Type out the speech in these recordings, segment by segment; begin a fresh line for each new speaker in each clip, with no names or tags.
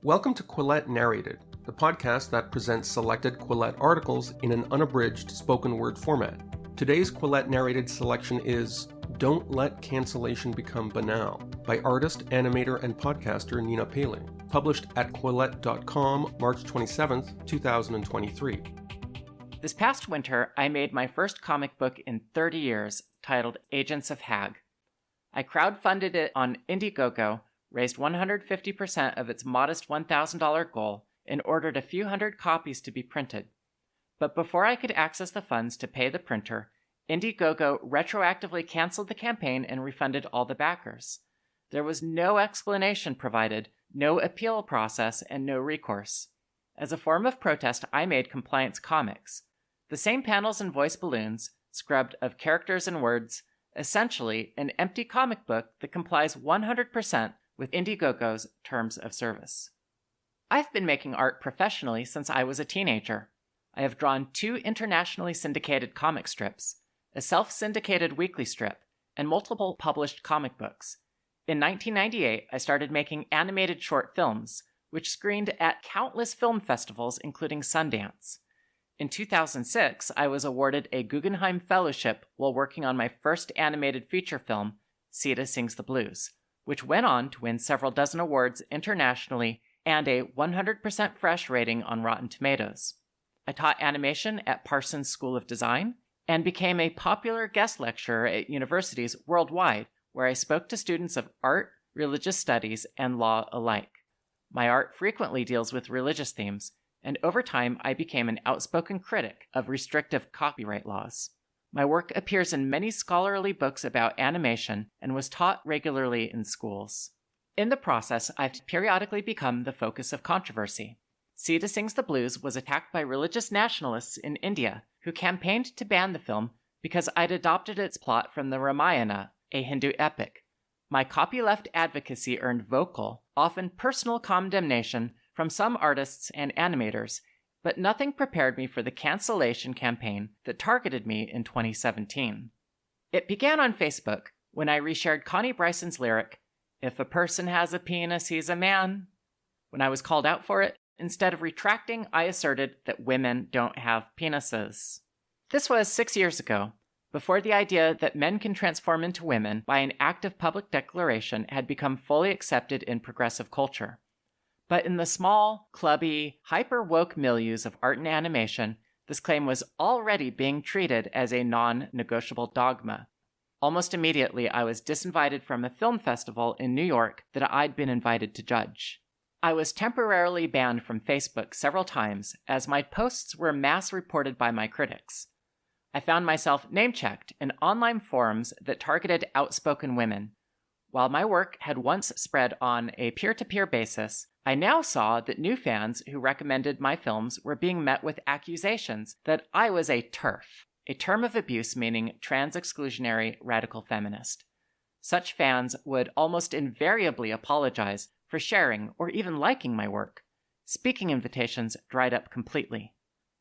Welcome to Quillette Narrated, the podcast that presents selected Quillette articles in an unabridged spoken word format. Today's Quillette Narrated selection is Don't Let Cancellation Become Banal by artist, animator, and podcaster Nina Paley, published at Quillette.com March 27th, 2023.
This past winter, I made my first comic book in 30 years, titled Agents of Hag. I crowdfunded it on Indiegogo, raised 150% of its modest $1,000 goal, and ordered a few hundred copies to be printed. But before I could access the funds to pay the printer, Indiegogo retroactively canceled the campaign and refunded all the backers. There was no explanation provided, no appeal process, and no recourse. As a form of protest, I made compliance comics. The same panels and voice balloons, scrubbed of characters and words, essentially an empty comic book that complies 100% with Indiegogo's terms of service. I've been making art professionally since I was a teenager. I have drawn 2 internationally syndicated comic strips, a self-syndicated weekly strip, and multiple published comic books. In 1998, I started making animated short films, which screened at countless film festivals, including Sundance. In 2006, I was awarded a Guggenheim Fellowship while working on my first animated feature film, Sita Sings the Blues, which went on to win several dozen awards internationally and a 100% fresh rating on Rotten Tomatoes. I taught animation at Parsons School of Design and became a popular guest lecturer at universities worldwide, where I spoke to students of art, religious studies, and law alike. My art frequently deals with religious themes, and over time I became an outspoken critic of restrictive copyright laws. My work appears in many scholarly books about animation and was taught regularly in schools. In the process, I've periodically become the focus of controversy. Sita Sings the Blues was attacked by religious nationalists in India who campaigned to ban the film because I'd adopted its plot from the Ramayana, a Hindu epic. My copyleft advocacy earned vocal, often personal condemnation from some artists and animators, but nothing prepared me for the cancellation campaign that targeted me in 2017. It began on Facebook when I reshared Connie Bryson's lyric, "If a person has a penis, he's a man." When I was called out for it, instead of retracting, I asserted that women don't have penises. This was 6 years ago, before the idea that men can transform into women by an act of public declaration had become fully accepted in progressive culture. But in the small, clubby, hyper-woke milieus of art and animation, this claim was already being treated as a non-negotiable dogma. Almost immediately, I was disinvited from a film festival in New York that I'd been invited to judge. I was temporarily banned from Facebook several times as my posts were mass reported by my critics. I found myself name-checked in online forums that targeted outspoken women. While my work had once spread on a peer-to-peer basis, I now saw that new fans who recommended my films were being met with accusations that I was a TERF, a term of abuse meaning trans-exclusionary radical feminist. Such fans would almost invariably apologize for sharing or even liking my work. Speaking invitations dried up completely.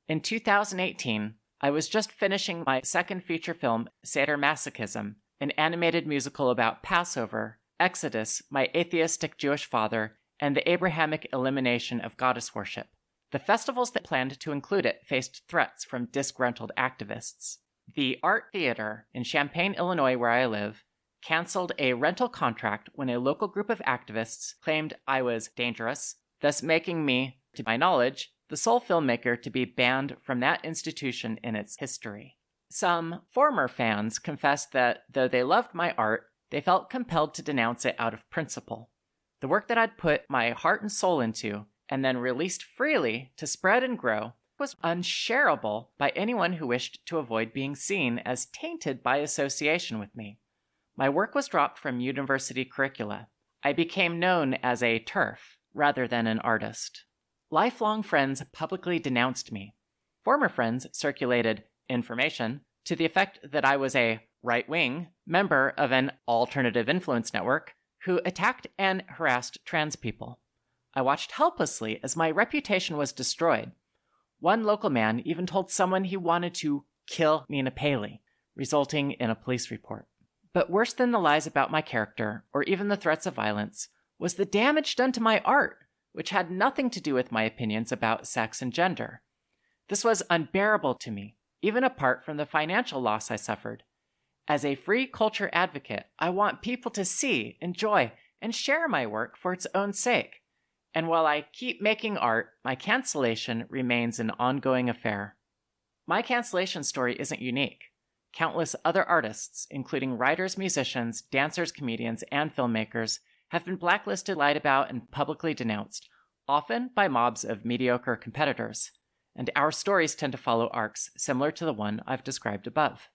In 2018, I was just finishing my second feature film, Sadomasochism, an animated musical about Passover, Exodus, my atheistic Jewish father, and the Abrahamic elimination of goddess worship. The festivals that planned to include it faced threats from disgruntled activists. The Art Theater in Champaign, Illinois, where I live, canceled a rental contract when a local group of activists claimed I was dangerous, thus making me, to my knowledge, the sole filmmaker to be banned from that institution in its history. Some former fans confessed that, though they loved my art, they felt compelled to denounce it out of principle. The work that I'd put my heart and soul into, and then released freely to spread and grow, was unshareable by anyone who wished to avoid being seen as tainted by association with me. My work was dropped from university curricula. I became known as a TERF rather than an artist. Lifelong friends publicly denounced me. Former friends circulated information to the effect that I was a right-wing member of an alternative influence network who attacked and harassed trans people. I watched helplessly as my reputation was destroyed. One local man even told someone he wanted to kill Nina Paley, resulting in a police report. But worse than the lies about my character, or even the threats of violence, was the damage done to my art, which had nothing to do with my opinions about sex and gender. This was unbearable to me, even apart from the financial loss I suffered. As a free culture advocate, I want people to see, enjoy, and share my work for its own sake. And while I keep making art, my cancellation remains an ongoing affair. My cancellation story isn't unique. Countless other artists, including writers, musicians, dancers, comedians, and filmmakers, have been blacklisted, lied about, and publicly denounced, often by mobs of mediocre competitors. And our stories tend to follow arcs similar to the one I've described above.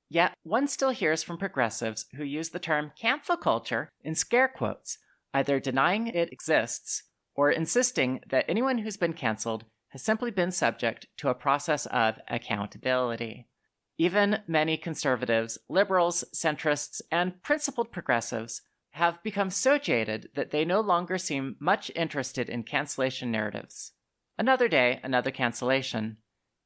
Yet, one still hears from progressives who use the term cancel culture in scare quotes, either denying it exists or insisting that anyone who's been canceled has simply been subject to a process of accountability. Even many conservatives, liberals, centrists, and principled progressives have become so jaded that they no longer seem much interested in cancellation narratives. Another day, another cancellation.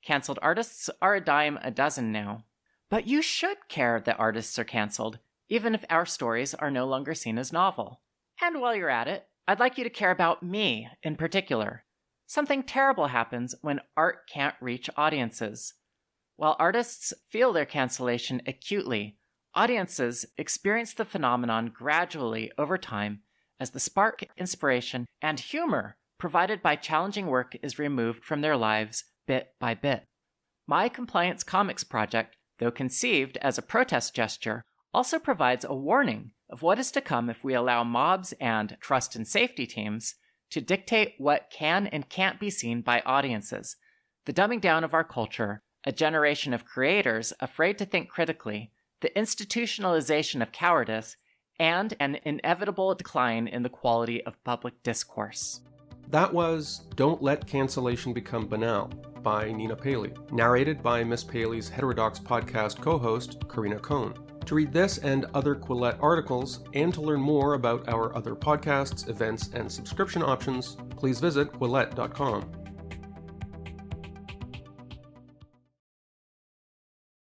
Cancelled artists are a dime a dozen now. But you should care that artists are canceled, even if our stories are no longer seen as novel. And while you're at it, I'd like you to care about me in particular. Something terrible happens when art can't reach audiences. While artists feel their cancellation acutely, audiences experience the phenomenon gradually over time as the spark, inspiration, and humor provided by challenging work is removed from their lives bit by bit. My Compliance Comics project, though conceived as a protest gesture, also provides a warning of what is to come if we allow mobs and trust and safety teams to dictate what can and can't be seen by audiences, the dumbing down of our culture, a generation of creators afraid to think critically, the institutionalization of cowardice, and an inevitable decline in the quality of public discourse.
That was Don't Let Cancellation Become Banal by Nina Paley, narrated by Miss Paley's Heterodox podcast co-host, Corinna Cohn. To read this and other Quillette articles, and to learn more about our other podcasts, events, and subscription options, please visit Quillette.com.